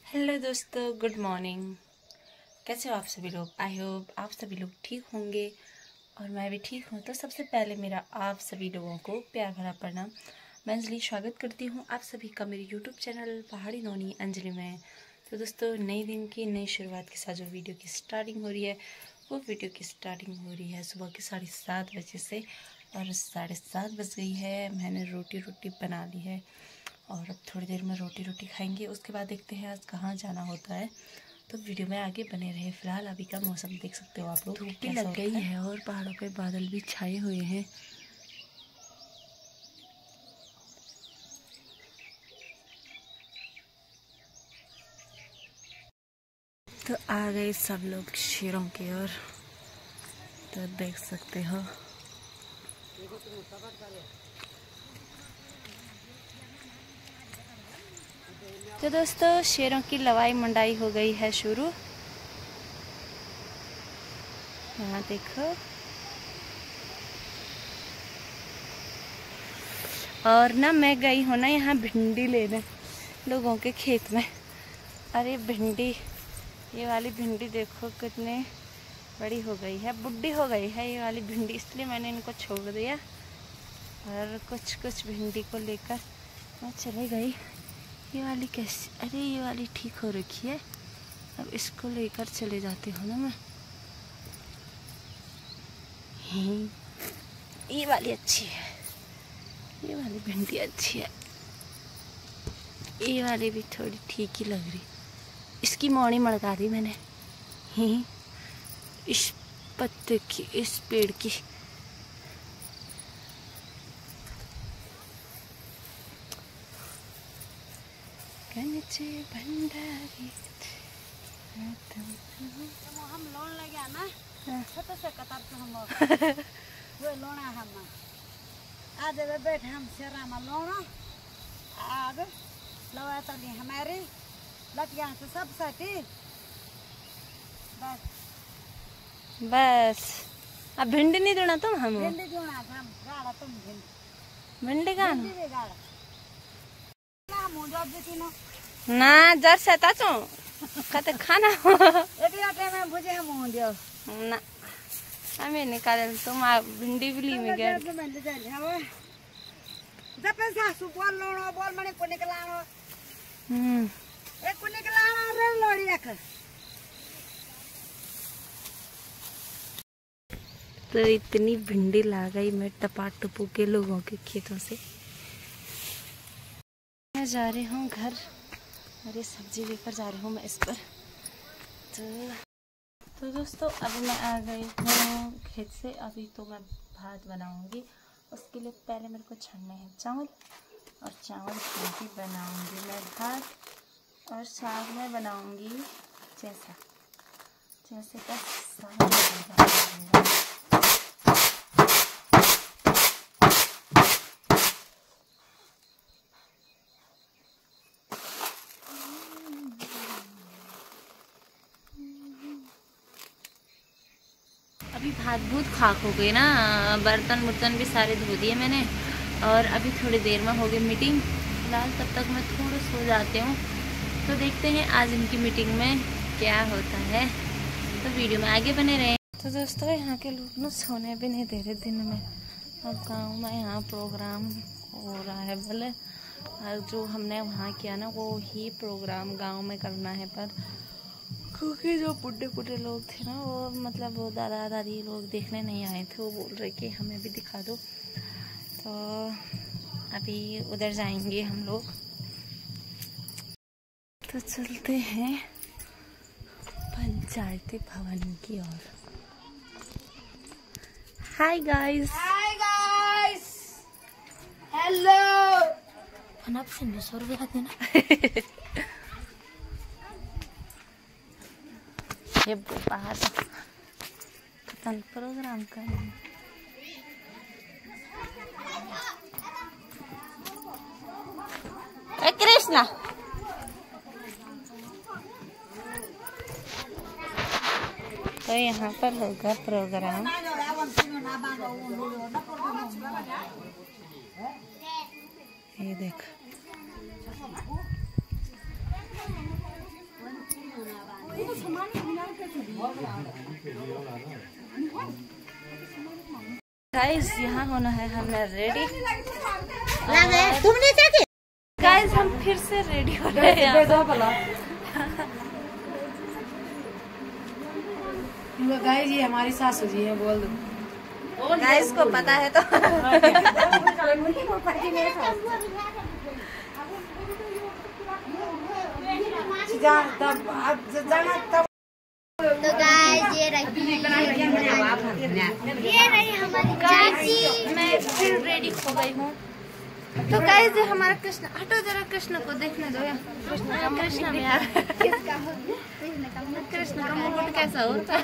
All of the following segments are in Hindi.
हेलो दोस्तों, गुड मॉर्निंग। कैसे हो आप सभी लोग? आई होप आप सभी लोग ठीक होंगे और मैं भी ठीक हूँ। तो सबसे पहले मेरा आप सभी लोगों को प्यार भरा प्रणाम। मैं अंजलि स्वागत करती हूँ आप सभी का मेरे यूट्यूब चैनल पहाड़ी नोनी अंजलि में। तो दोस्तों, नई दिन की नई शुरुआत के साथ जो वीडियो की स्टार्टिंग हो रही है वो वीडियो की स्टार्टिंग हो रही है सुबह के 7:30 बजे से। और 7:30 बज गई है। मैंने रोटी बना ली है और अब थोड़ी देर में रोटी खाएंगे। उसके बाद देखते हैं आज कहाँ जाना होता है। तो वीडियो में आगे बने रहे। फिलहाल अभी का मौसम देख सकते हो आप लोग, धूप भी लग गई है और पहाड़ों पे बादल भी छाए हुए हैं। तो आ गए सब लोग शेरों की ओर। तो देख सकते हो तो दोस्तों, शेरों की लवाई मंडाई हो गई है शुरू। यहाँ देखो। और ना मैं गई हूँ ना यहाँ भिंडी लेने लोगों के खेत में। अरे भिंडी, ये वाली भिंडी देखो कितने बड़ी हो गई है, बुड्ढी हो गई है ये वाली भिंडी, इसलिए मैंने इनको छोड़ दिया और कुछ भिंडी को लेकर मैं चले गई। ये वाली कैसी, अरे ये वाली ठीक हो रखी है, अब इसको लेकर चले जाती हूँ ना मैं। ये वाली अच्छी है, ये वाली भिंडी अच्छी है, ये वाली भी थोड़ी ठीक ही लग रही। इसकी मौनी मड़का दी मैंने इस पत्ते की, इस पेड़ की। कनचे भंडारी हम लोन लगे ना छोटे से कतार से हम वो लोना हम आज बैठे हम शेरा में लोना आग लवा तली हमारे लटिया से सब सटी बस। अब भिंडी नहीं देना तुम हम भिंडी जोना हम गाड़ा तुम भिंडी का गाड़ा ना मुंडो देती ना जर से ताचो कते खाना एक लटे में भुजे हम मुंडो ना हमें निकाल। तुम भिंडी बिली में गए जब सासू बोल लोणो बोल मने को निकलानो एक को निकलानो रे लोड़ी एक। तो इतनी भिंडी ला गई मैं टपाटपू के लोगों के खेतों से। मैं जा रही हूँ घर और ये सब्जी लेकर जा रही हूँ मैं इस पर। तो दोस्तों, अभी मैं आ गई हूँ खेत से। अभी तो मैं भात बनाऊंगी। उसके लिए पहले मेरे को छानने हैं चावल, और चावल छान के बनाऊंगी मैं भात। और साग में बनाऊंगी जैसे का साग बनेगा। अभी भात भूत खाक हो गई ना, बर्तन भी सारे धो दिए मैंने। और अभी थोड़ी देर में होगी मीटिंग। फिलहाल तब तक मैं थोड़ा सो जाती हूँ। तो देखते हैं आज इनकी मीटिंग में क्या होता है। तो वीडियो में आगे बने रहें। तो दोस्तों, यहाँ के लोग ना सोने भी नहीं दे रहे दिन में। अब गांव में यहाँ प्रोग्राम हो रहा है, भले जो हमने वहाँ किया ना वो ही प्रोग्राम गाँव में करना है। पर क्योंकि जो बुढ़े लोग थे ना, वो मतलब वो दादा दादी लोग देखने नहीं आए थे। वो बोल रहे कि हमें भी दिखा दो। तो अभी उधर जाएंगे हम लोग। तो चलते हैं पंचायती भवन की ओर। हाय गाइस, हेलो आप से 900 रुपया देना। ये बाहर खतन प्रोग्राम करेंगे। कृष्णा, तो यहाँ पर होगा प्रोग्राम। ये देख गाइस यहाँ होना है हमें रेडी। तुमने क्या किया? गाइस हम फिर से रेडी हो रहे हैं। गाइस ये हमारी सासू जी है, बोल दो। गाइस को पता है तो तो गाइस ये रही हमारी चाची। मैं फिर रेडी हो गई हूँ। तो गाइस ये हमारा कृष्ण, हटो जरा कृष्ण को देखने दो यार। कृष्ण में यार कृष्ण का मुकुट कैसा होता है?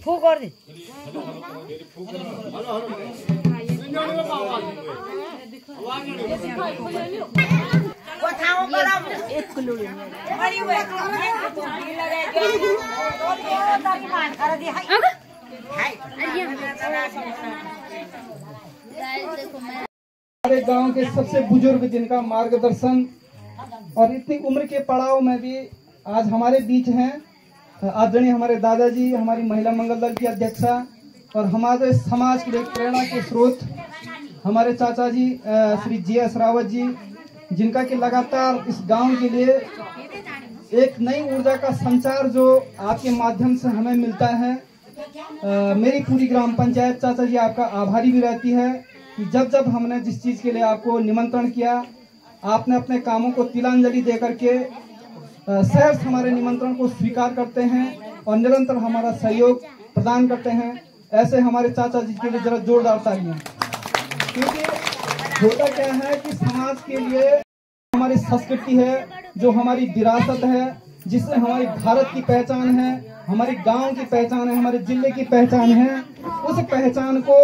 फूक और दे। हमारे गांव के सबसे बुजुर्ग जिनका मार्गदर्शन और इतनी उम्र के पड़ाव में भी आज हमारे बीच हैं, आदरणीय हमारे दादाजी, हमारी महिला मंगल दल की अध्यक्षा और हमारे समाज के लिए प्रेरणा के स्रोत हमारे चाचा जी श्री जी.एस. रावत जी, जिनका कि लगातार इस गांव के लिए एक नई ऊर्जा का संचार जो आपके माध्यम से हमें मिलता है। मेरी पूरी ग्राम पंचायत चाचा जी आपका आभारी भी रहती है कि जब जब हमने जिस चीज के लिए आपको निमंत्रण किया, आपने अपने कामों को तिलांजलि दे करके सहर्ष हमारे निमंत्रण को स्वीकार करते हैं और निरंतर हमारा सहयोग प्रदान करते हैं। ऐसे हमारे चाचा जी के लिए जरा जोरदार तालियां, क्योंकि होता क्या है कि समाज के लिए हमारी संस्कृति है, जो हमारी विरासत है, जिससे हमारी भारत की पहचान है, हमारे गांव की पहचान है, हमारे जिले की पहचान है। उस पहचान को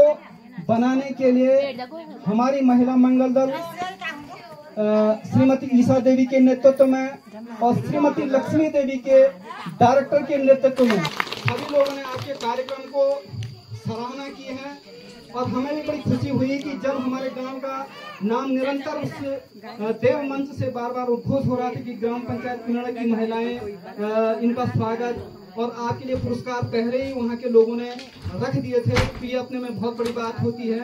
बनाने के लिए हमारी महिला मंगल दल श्रीमती ईशा देवी के नेतृत्व में और श्रीमती लक्ष्मी देवी के डायरेक्टर के नेतृत्व में सभी लोगों ने आपके कार्यक्रम को सराहना की है। और हमें भी बड़ी खुशी हुई कि जब हमारे गांव का नाम निरंतर उस देव मंच से बार बार उद्घोष हो रहा था कि ग्राम पंचायत पिनड़ा की महिलाएं इनका स्वागत और आपके लिए पुरस्कार पहले ही वहां के लोगों ने रख दिए थे। तो ये अपने में बहुत बड़ी बात होती है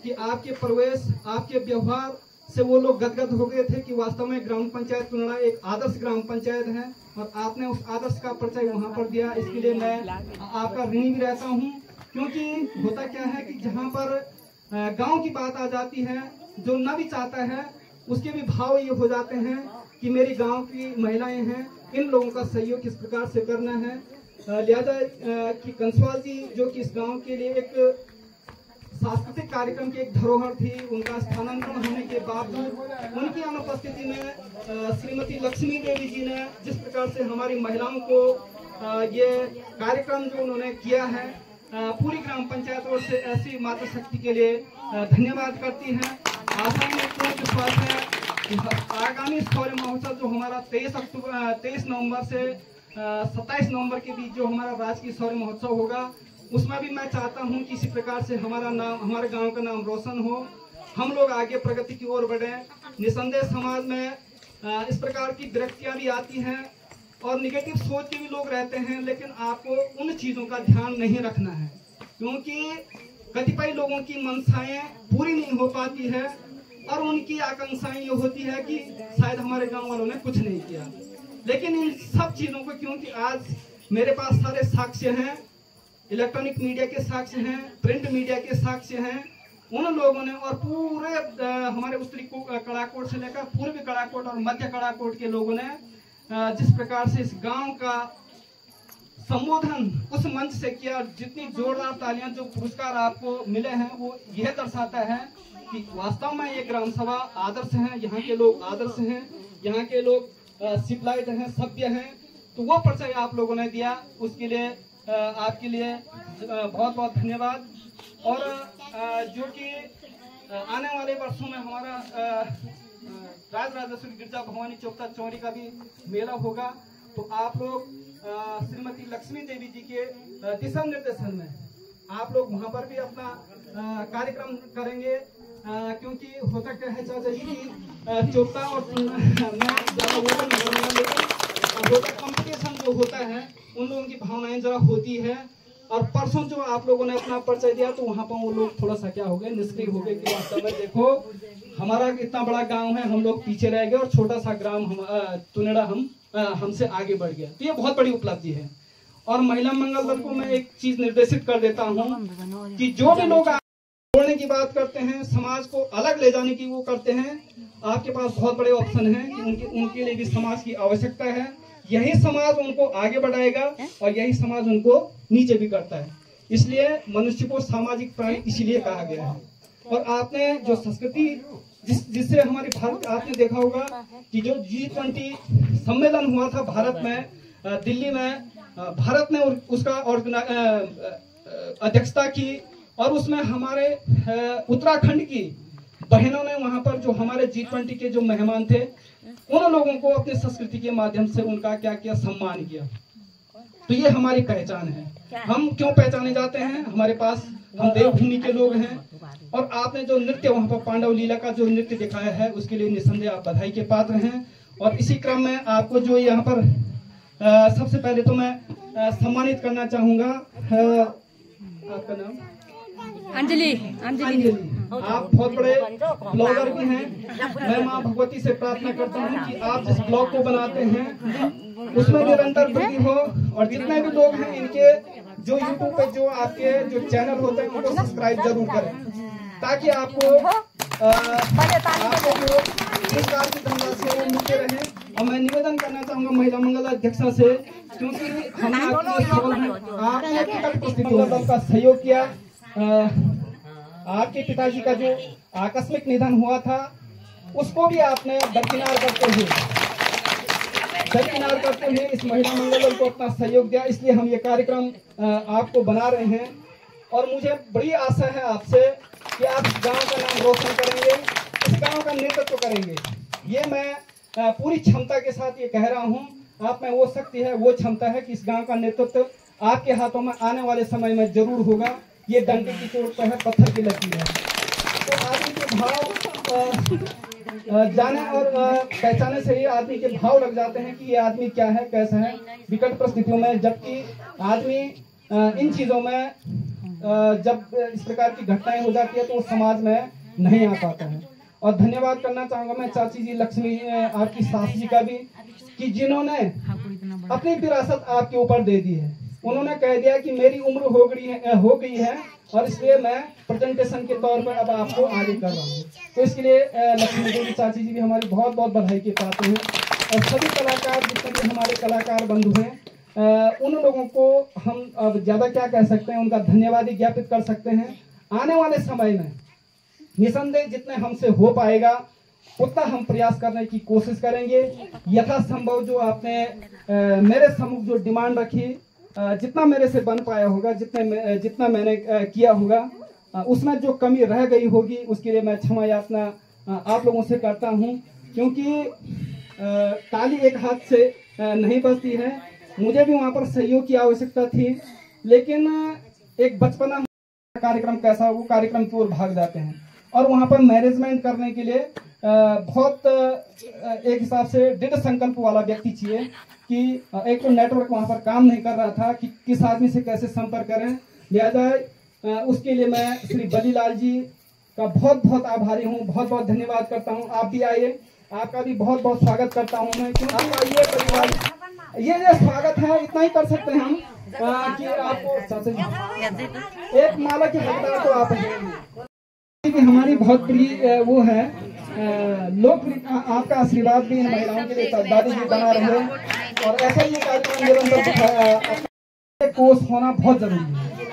कि आपके प्रवेश, आपके व्यवहार से वो लोग गदगद हो गए थे कि वास्तव में ग्राम पंचायत पिनड़ा एक आदर्श ग्राम पंचायत है और आपने उस आदर्श का परिचय वहाँ पर दिया। इसके लिए मैं आपका ऋणी भी रहता हूँ, क्योंकि होता क्या है कि जहाँ पर गांव की बात आ जाती है, जो न भी चाहता है उसके भी भाव ये हो जाते हैं कि मेरी गांव की महिलाएं हैं, इन लोगों का सहयोग किस प्रकार से करना है। लिहाजा कि कंसवाल जी जो कि इस गांव के लिए एक सांस्कृतिक कार्यक्रम की एक धरोहर थी, उनका स्थानांतरण होने के बावजूद उनकी अनुपस्थिति में श्रीमती लक्ष्मी देवी जी ने जिस प्रकार से हमारी महिलाओं को ये कार्यक्रम जो उन्होंने किया है, पूरी ग्राम पंचायत ओर से ऐसी मातृ शक्ति के लिए धन्यवाद करती हैं। आशा में पूर्ण विश्वास है कि आगामी शौर्य महोत्सव जो हमारा 23 नवंबर से 27 नवंबर के बीच जो हमारा राजकीय शौर्य महोत्सव होगा, उसमें भी मैं चाहता हूं कि इसी प्रकार से हमारा नाम, हमारे गांव का नाम रोशन हो, हम लोग आगे प्रगति की ओर बढ़े। निसंदेह समाज में इस प्रकार की विरक्तियां भी आती हैं और निगेटिव सोच के भी लोग रहते हैं, लेकिन आपको उन चीज़ों का ध्यान नहीं रखना है, क्योंकि कतिपय लोगों की मंशाएं पूरी नहीं हो पाती है और उनकी आकांक्षाएं ये होती है कि शायद हमारे गांव वालों ने कुछ नहीं किया। लेकिन इन सब चीज़ों को, क्योंकि आज मेरे पास सारे साक्ष्य हैं, इलेक्ट्रॉनिक मीडिया के साक्ष्य हैं, प्रिंट मीडिया के साक्ष्य हैं, उन लोगों ने और पूरे हमारे उत्तरी कड़ाकोट से लेकर पूर्वी कड़ाकोट और मध्य कड़ाकोट के लोगों ने जिस प्रकार से इस गांव का संबोधन उस मंच से किया। जितनी जोरदार तालियां, जो पुरस्कार आपको मिले हैं, वो यह दर्शाता है कि वास्तव में ये ग्राम सभा आदर्श है, यहाँ के लोग आदर्श हैं, यहाँ के लोग सिविलाइज्ड हैं, सभ्य हैं। तो वो परिचय आप लोगों ने दिया, उसके लिए आपके लिए बहुत बहुत धन्यवाद। और जो कि आने वाले वर्षों में हमारा राजराजेश्वरी गिरजा भवानी चौक चौरी का भी मेला होगा, तो आप लोग श्रीमती लक्ष्मी देवी जी के दिशा निर्देशन में आप लोग वहां पर भी अपना कार्यक्रम करेंगे, क्योंकि होता क्या है चाचा जी की चौथा और कंपटीशन जो होता है उन लोगों की भावनाएं जरा होती है। और परसों जो आप लोगों ने अपना परिचय दिया तो वहाँ पर वो लोग थोड़ा सा क्या हो गए, निष्क्रिय हो गए कि वास्तव में देखो हमारा इतना बड़ा गांव है, हम लोग पीछे रह गए और छोटा सा ग्राम तुनेड़ा हमसे आगे बढ़ गया। तो ये बहुत बड़ी उपलब्धि है। और महिला मंगल दल को मैं एक चीज निर्देशित कर देता हूँ कि जो भी लोग जोड़ने की बात करते हैं, समाज को अलग ले जाने की वो करते हैं, आपके पास बहुत बड़े ऑप्शन हैं कि उनके लिए भी समाज की आवश्यकता है। यही समाज उनको आगे बढ़ाएगा और यही समाज उनको नीचे भी करता है। इसलिए मनुष्य को सामाजिक प्राणी इसीलिए कहा गया है। और आपने जो संस्कृति जिससे हमारी भारत, आपने देखा होगा कि जो G20 सम्मेलन हुआ था भारत में, दिल्ली में, भारत ने उसका अध्यक्षता की और उसमें हमारे उत्तराखंड की बहनों ने वहां पर जो हमारे G20 के जो मेहमान थे उन लोगों को अपनी संस्कृति के माध्यम से उनका क्या किया, सम्मान किया। तो ये हमारी पहचान है। हम क्यों पहचाने जाते हैं, हमारे पास हम देवभूमि के लोग हैं। और आपने जो नृत्य वहां पर पांडव लीला का जो नृत्य दिखाया है उसके लिए निसंदेह आप बधाई के पात्र हैं। और इसी क्रम में आपको जो यहाँ पर सबसे पहले तो मैं सम्मानित करना चाहूंगा, आपका नाम? अंजलि। आप बहुत बड़े ब्लॉगर भी हैं। मैं माँ भगवती से प्रार्थना करता हूँ कि आप जिस ब्लॉग को बनाते हैं उसमें निरंतर वृद्धि हो। और जितने भी लोग हैं इनके जो यूट्यूब पे जो आपके जो चैनल होते हैं उनको सब्सक्राइब जरूर करें, ताकि आपको जो सरकार की धनराशि है मिलते रहे। और मैं निवेदन करना चाहूंगा महिला मंगल अध्यक्षा से, क्योंकि हमने आपके का सहयोग किया। आपके पिताजी का जो आकस्मिक निधन हुआ था उसको भी आपने दरकिनार करते हुए इस महिला मंगल दल को अपना सहयोग दिया। इसलिए हम ये कार्यक्रम आपको बना रहे हैं और मुझे बड़ी आशा है आपसे कि आप इस गांव का नाम रोशन करेंगे, इस गांव का नेतृत्व करेंगे। ये मैं पूरी क्षमता के साथ ये कह रहा हूँ। आप में वो शक्ति है, वो क्षमता है कि इस गांव का नेतृत्व आपके हाथों में आने वाले समय में जरूर होगा। ये डंके की चोट पर है, पत्थर की लकीर है। तो आदमी के भाव जाने और पहचाने से ही आदमी के भाव लग जाते हैं कि ये आदमी क्या है, कैसा है विकट परिस्थितियों में। जबकि आदमी इन चीजों में जब इस प्रकार की घटनाएं हो जाती है तो वो समाज में नहीं आ पाता है। और धन्यवाद करना चाहूंगा मैं चाची जी लक्ष्मी, आपकी सास जी का भी, कि जिन्होंने अपनी विरासत आपके ऊपर दे दी है। उन्होंने कह दिया कि मेरी उम्र हो गई है और इसलिए मैं प्रेजेंटेशन के तौर पर अब आपको आगे कर रहा हूँ। तो इसके लिए लक्ष्मी देवी चाची जी भी हमारी बहुत बहुत बधाई के पात्र हैं। और सभी कलाकार, जितने भी हमारे कलाकार बंधु हैं, उन लोगों को हम अब ज्यादा क्या कह सकते हैं, उनका धन्यवाद ज्ञापित कर सकते हैं। आने वाले समय में निसंदेह जितने हमसे हो पाएगा उतना हम प्रयास करने की कोशिश करेंगे। यथासंभव जो आपने मेरे सम्मुख जो डिमांड रखी, जितना मेरे से बन पाया होगा, जितना मैंने किया होगा, उसमें जो कमी रह गई होगी उसके लिए मैं क्षमा याचना आप लोगों से करता हूं। क्योंकि ताली एक हाथ से नहीं बजती है। मुझे भी वहां पर सहयोग की आवश्यकता थी, लेकिन एक बचपना कार्यक्रम कैसा हो, वो कार्यक्रम की ओर भाग जाते हैं। और वहां पर मैनेजमेंट करने के लिए बहुत एक हिसाब से दृढ़ संकल्प वाला व्यक्ति चाहिए कि एक तो नेटवर्क वहां पर काम नहीं कर रहा था कि किस आदमी से कैसे संपर्क करें। लिहाजा उसके लिए मैं श्री बलीलाल जी का बहुत बहुत आभारी हूँ, बहुत बहुत धन्यवाद करता हूँ। आप भी आइए, आपका भी बहुत बहुत स्वागत करता हूँ मैं, क्योंकि आपका ये परिवार, ये जो स्वागत है इतना ही कर सकते हैं हम कि आपको एक माला की हकदार तो आप हैं। कि हमारी बहुत प्रिय वो है लोकप्रिय, आपका आशीर्वाद भी इन महिलाओं के लिए दादी जी बना रहे हैं और ऐसा ही कार्यक्रम निरंतर कोर्स होना बहुत जरूरी है।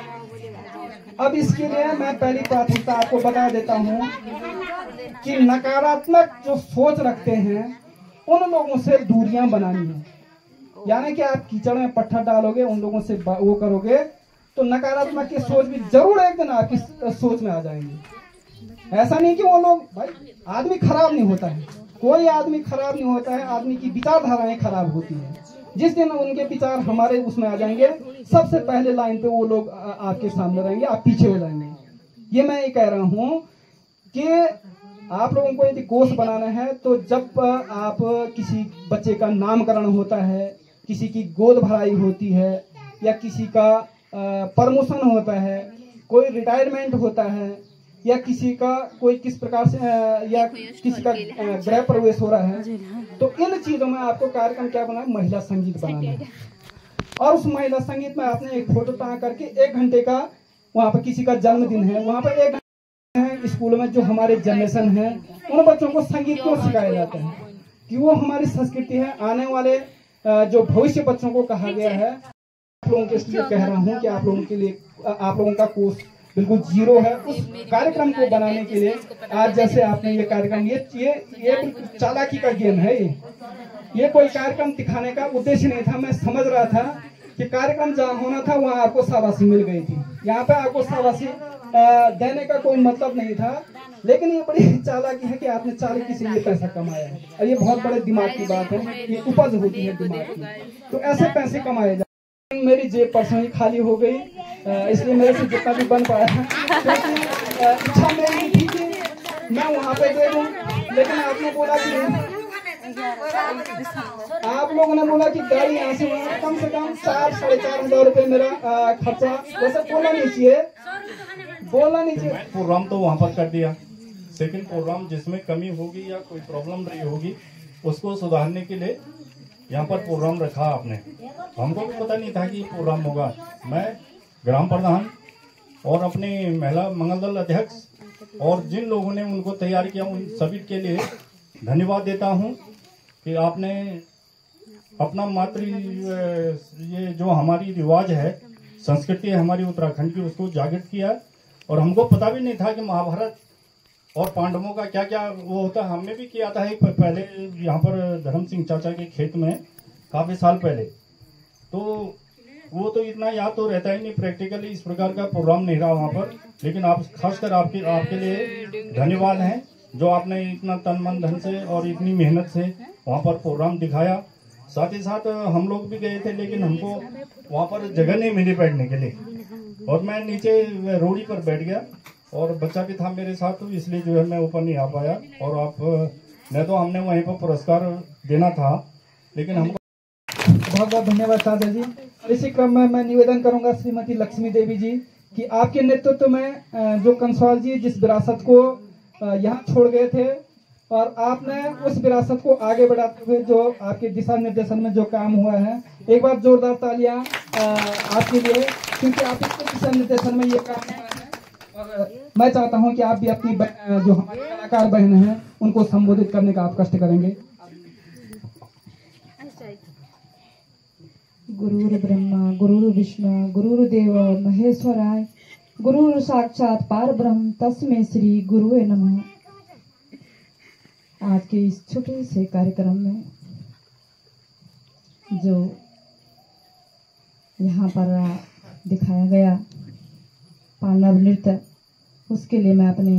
अब इसके लिए मैं पहली प्राथमिकता आपको बता देता हूँ कि नकारात्मक जो सोच रखते हैं उन लोगों से दूरियां बनानी है। यानी कि आप कीचड़ में पत्थर डालोगे, उन लोगों से वो करोगे तो नकारात्मक की सोच भी जरूर एक दिन आपकी सोच में आ जाएंगे। ऐसा नहीं कि वो लोग, भाई आदमी खराब नहीं होता है, कोई आदमी खराब नहीं होता है, आदमी की विचारधाराएं खराब होती है। जिस दिन उनके विचार हमारे उसमें आ जाएंगे, सबसे पहले लाइन पे वो लोग आपके सामने रहेंगे, आप पीछे हो जाएंगे। ये मैं ये कह रहा हूँ कि आप लोगों को यदि कोर्स बनाना है तो जब आप किसी बच्चे का नामकरण होता है, किसी की गोद भराई होती है, या किसी का प्रमोशन होता है, कोई रिटायरमेंट होता है, या किसी का कोई किस प्रकार से या किसी का गृह प्रवेश हो रहा है, तो इन चीजों में आपको कार्यक्रम क्या बनाना है, महिला संगीत बनाना है। और उस महिला संगीत में आपने एक फोटो टांग करके 1 घंटे का, वहाँ पर किसी का जन्मदिन है, वहाँ पर 1 घंटे है स्कूल में जो हमारे जनरेशन है उन बच्चों को संगीत क्यों सिखाया जाता है कि वो हमारी संस्कृति है। आने वाले जो भविष्य बच्चों को कहा गया है, आप लोगों के लिए कह रहा हूँ कि आप लोगों के लिए, आप लोगों का कोर्स बिल्कुल जीरो है। उस कार्यक्रम को बनाने के लिए आज जैसे आपने ये कार्यक्रम, ये चालाकी का गेम है। ये कोई कार्यक्रम दिखाने का उद्देश्य नहीं था। मैं समझ रहा था कि कार्यक्रम जहाँ होना था वहाँ आपको शाबाशी मिल गई थी, यहाँ पे आपको शाबाशी देने का कोई मतलब नहीं था। लेकिन ये बड़ी चालाकी है कि आपने चालाकी से ये पैसा कमाया है, और ये बहुत बड़े दिमाग की बात है, ये उपज होती है दिमाग की। तो ऐसे पैसे कमाए जाए। मेरी जेब पर्सनली खाली हो गई, इसलिए मेरे से जितना भी बन पाया है, क्योंकि इच्छा मेरी थी कि मैं वहाँ पे दे दूँ, लेकिन आपने बोला कि आप लोगों ने बोला कि गाड़ी यहाँ से कम 4-4.5 हजार रुपए मेरा खर्चा। वैसे बोलना नहीं चाहिए, बोलना नहीं चाहिए। प्रोग्राम तो वहाँ पर कर दिया, सेकंड प्रोग्राम जिसमें कमी होगी या कोई प्रॉब्लम रही होगी उसको सुधारने के लिए यहाँ पर प्रोग्राम रखा आपने। हमको भी पता नहीं था कि प्रोग्राम होगा। मैं ग्राम प्रधान और अपने महिला मंगल दल अध्यक्ष और जिन लोगों ने उनको तैयार किया उन सभी के लिए धन्यवाद देता हूँ कि आपने अपना ये जो हमारी रिवाज है, संस्कृति है हमारी उत्तराखंड की, उसको जागृत किया। और हमको पता भी नहीं था कि महाभारत और पांडवों का क्या क्या वो होता है। हमने भी किया था पहले यहाँ पर धर्म सिंह चाचा के खेत में काफी साल पहले, तो वो तो इतना याद तो रहता ही नहीं, प्रैक्टिकली इस प्रकार का प्रोग्राम नहीं रहा वहाँ पर। लेकिन आप खासकर आपके लिए धन्यवाद है जो आपने इतना तन मन धन से और इतनी मेहनत से वहाँ पर प्रोग्राम दिखाया। साथ ही साथ हम लोग भी गए थे, लेकिन हमको वहाँ पर जगह नहीं मिली बैठने के लिए, और मैं नीचे रोड़ी पर बैठ गया और बच्चा भी था मेरे साथ, तो इसलिए जो है मैं ऊपर नहीं आ पाया। और आप नहीं तो हमने वहीं पर पुरस्कार देना था, लेकिन हमको बहुत बहुत धन्यवाद सागर जी। इसी क्रम में मैं निवेदन करूंगा श्रीमती लक्ष्मी देवी जी कि आपके नेतृत्व में जो कंसवाल जी जिस विरासत को यहाँ छोड़ गए थे, और आपने उस विरासत को आगे बढ़ाते हुए जो आपके दिशा निर्देशन में जो काम हुआ है, एक बार जोरदार तालियां आपके लिए, क्योंकि आप इसके दिशा निर्देशन में ये काम हुआ है। और मैं चाहता हूं कि आप भी अपनी जो हमारे कलाकार बहन हैं उनको संबोधित करने का आप कष्ट करेंगे। गुरुर् ब्रह्मा गुरुर् विष्णु गुरुर्देव महेश्वराय गुरुर् साक्षात पार ब्रह्म तस्मै श्री गुरुवे नमः। आज के इस छोटे से कार्यक्रम में जो यहाँ पर दिखाया गया पांडव नृत्य, उसके लिए मैं अपने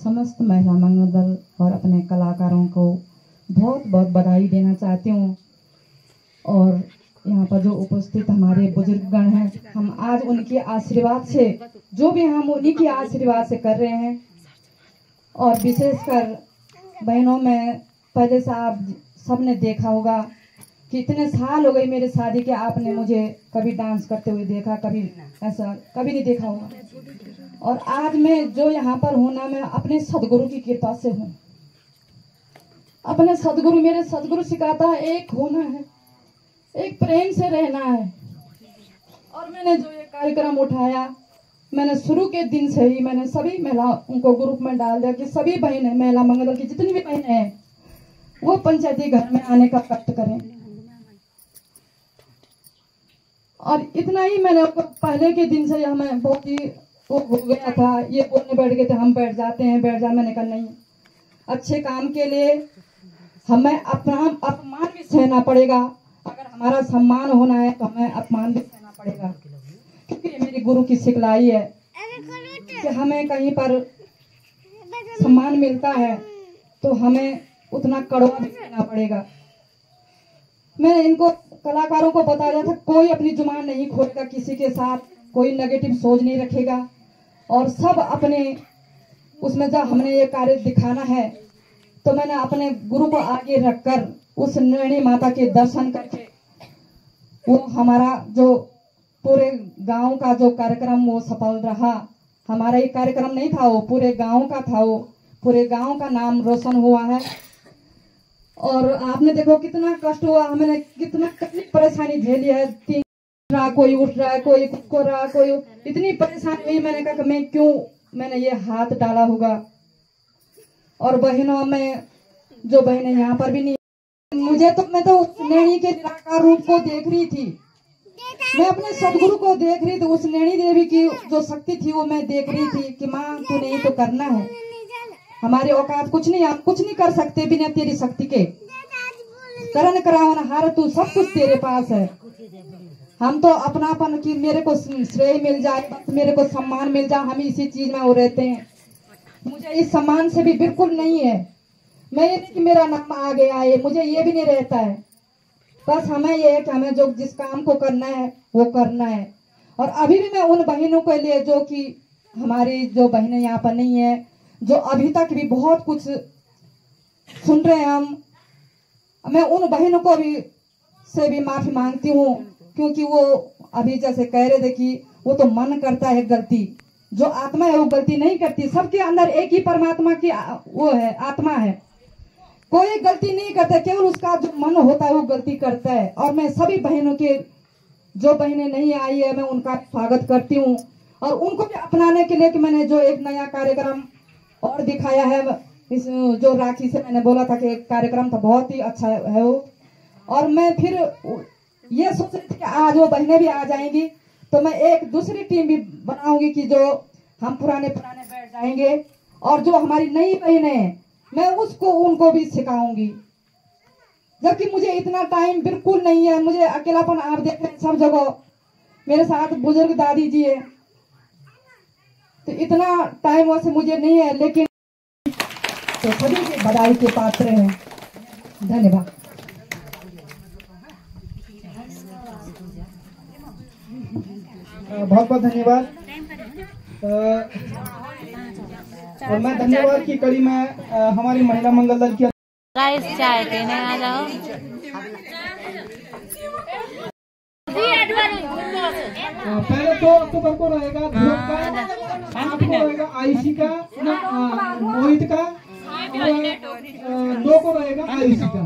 समस्त महिला मंगल दल और अपने कलाकारों को बहुत बहुत बधाई देना चाहती हूँ। और यहाँ पर जो उपस्थित हमारे बुजुर्गगण हैं, हम आज उनके आशीर्वाद से, जो भी हम उन्हीं के आशीर्वाद से कर रहे हैं। और विशेषकर बहनों में पहले से आप सबने देखा होगा कि इतने साल हो गए मेरे शादी के, आपने मुझे कभी डांस करते हुए देखा, कभी ऐसा कभी नहीं देखा होगा। और आज मैं जो यहाँ पर हूँ ना, मैं अपने सदगुरु की कृपा से हूँ। अपने सदगुरु, मेरे सदगुरु सिखाता है एक होना है, एक प्रेम से रहना है। और मैंने जो ये कार्यक्रम उठाया, मैंने शुरू के दिन से ही मैंने सभी महिलाओं को ग्रुप में डाल दिया कि सभी बहनें, महिला मंगल की जितनी भी बहनें हैं, वो पंचायती घर में आने का कष्ट करें। और इतना ही मैंने उनको पहले के दिन से हमें बहुत ही वो हो गया था, ये बोलने बैठ गए थे हम बैठ जाते हैं बैठ जा। मैंने कहा नहीं, अच्छे काम के लिए हमें अपना अपमान भी सहना पड़ेगा। अगर हमारा सम्मान होना है तो हमें अपमान भी सहना पड़ेगा, क्योंकि ये मेरी गुरु की सिखलाई है कि हमें कहीं पर सम्मान मिलता है तो हमें उतना कड़वा भी सहना पड़ेगा। मैं इनको कलाकारों को बताया था, कोई अपनी जुबान नहीं खोलेगा किसी के साथ, कोई नेगेटिव सोच नहीं रखेगा, और सब अपने उसमें जब हमने ये कार्य दिखाना है तो मैंने अपने गुरु को आगे रखकर उस नैनी माता के दर्शन करके वो हमारा जो पूरे गांव का जो कार्यक्रम वो सफल रहा। हमारा ये कार्यक्रम नहीं था, वो पूरे गांव का था, वो पूरे गांव का नाम रोशन हुआ है। और आपने देखो कितना कष्ट हुआ, हमने कितना परेशानी झेली है। तीन रहा, कोई उठ रहा है, कोई को रहा, कोई इतनी परेशानी हुई। मैंने कहा कि मैं क्यों मैंने ये हाथ डाला होगा। और बहनों में जो बहनें यहाँ पर भी नहीं, मुझे तो मैं तो उस नैनी के निराकार रूप को देख रही थी, मैं अपने सदगुरु को देख रही थी। उस नैनी देवी की जो शक्ति थी वो मैं देख रही थी कि माँ तू नहीं तो करना है, हमारे औकात कुछ नहीं, हम कुछ नहीं कर सकते बिना तेरी शक्ति के। करण करावन हार तू सब कुछ तेरे पास है। हम तो अपनापन की मेरे को श्रेय मिल जाए, मेरे को सम्मान मिल जाए, हम इसी चीज में वो रहते हैं। मुझे इस सम्मान से भी बिल्कुल नहीं है। मैं ये नहीं कि मेरा नाम आगे आए, मुझे ये भी नहीं रहता है। बस हमें ये है कि हमें जो जिस काम को करना है वो करना है। और अभी भी मैं उन बहनों के लिए जो कि हमारी जो बहनें यहाँ पर नहीं है, जो अभी तक भी बहुत कुछ सुन रहे हैं मैं उन बहनों को भी से भी माफी मांगती हूँ, क्योंकि वो अभी जैसे कह रहे थे कि वो तो मन करता है गलती, जो आत्मा है वो गलती नहीं करती। सबके अंदर एक ही परमात्मा की वो है, आत्मा है, कोई गलती नहीं करता, केवल उसका जो मन होता है वो गलती करता है। और मैं सभी बहनों के जो बहनें नहीं आई है मैं उनका स्वागत करती हूँ, और उनको भी अपनाने के लिए कि मैंने जो एक नया कार्यक्रम और दिखाया है, इस जो राखी से मैंने बोला था कि एक कार्यक्रम था, बहुत ही अच्छा है वो। और मैं फिर ये सोच रही थी कि आज वो बहनें भी आ जाएंगी तो मैं एक दूसरी टीम भी बनाऊंगी कि जो हम पुराने बैठ जाएंगे, और जो हमारी नई बहनें हैं मैं उसको उनको भी सिखाऊंगी। जबकि मुझे इतना टाइम बिल्कुल नहीं है, मुझे अकेलापन आप देख रहे हैं सब जगह, मेरे साथ बुजुर्ग दादी जी है, तो इतना टाइम वैसे मुझे नहीं है, लेकिन तो सभी के बधाई के पात्र हैं। धन्यवाद। बहुत बहुत धन्यवाद। और मैं धन्यवाद की कड़ी में हमारी महिला मंगल दल की गाइस चाय पीने आ जाओ। पहले 2 अक्टूबर को रहेगा ध्रुव का, 8 को रहेगा आयुषी का, मोहित का, 9 को रहेगा आयुषी का।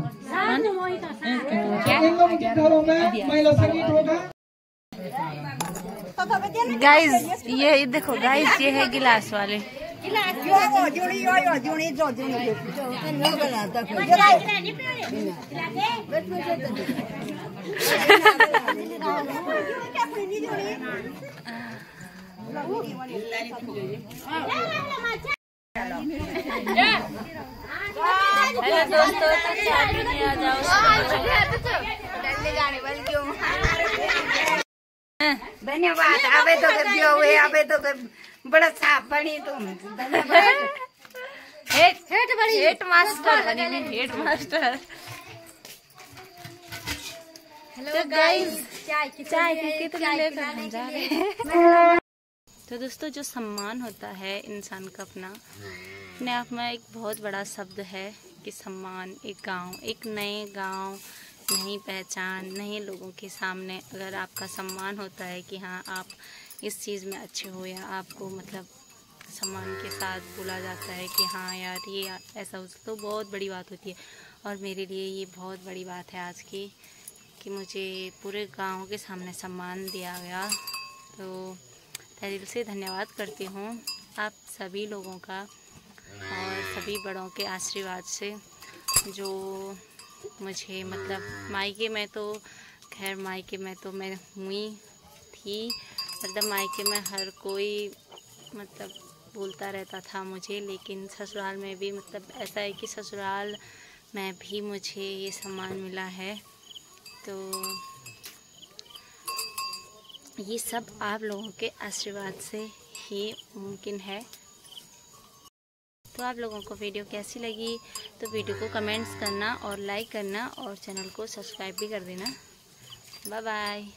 इन लोगों के घरों में महिला संगीत होगा। गाइस ये देखो गाइस, ये है गिलास वाले। हेलो दोस्तों, तो चाय पीने आ जाओ। धन्यवाद। आवे तो कर दियो हुए, आवे तो कर बड़ा साफ बनी तुम। हेड मास्टर बनी मैं, हेड मास्टर। तो गाइस चाय कितने लेकर हम जा रहे हैं। तो दोस्तों, जो सम्मान होता है इंसान का अपने आप में एक बहुत बड़ा शब्द है कि सम्मान। एक गांव, एक नए गांव, नई पहचान, नए लोगों के सामने अगर आपका सम्मान होता है कि हाँ आप इस चीज़ में अच्छे हो, या आपको मतलब सम्मान के साथ बोला जाता है कि हाँ यार ये ऐसा हो, तो बहुत बड़ी बात होती है। और मेरे लिए ये बहुत बड़ी बात है आज की, कि मुझे पूरे गांव के सामने सम्मान दिया गया। तो दिल से धन्यवाद करती हूँ आप सभी लोगों का, और सभी बड़ों के आशीर्वाद से, जो मुझे मतलब मायके में तो खैर मायके में तो मैं हुई भी मतलब मायके में हर कोई मतलब बोलता रहता था मुझे, लेकिन ससुराल में भी मतलब ऐसा है कि ससुराल में भी मुझे ये सम्मान मिला है। तो ये सब आप लोगों के आशीर्वाद से ही मुमकिन है। तो आप लोगों को वीडियो कैसी लगी तो वीडियो को कमेंट्स करना और लाइक करना और चैनल को सब्सक्राइब भी कर देना। Bye bye.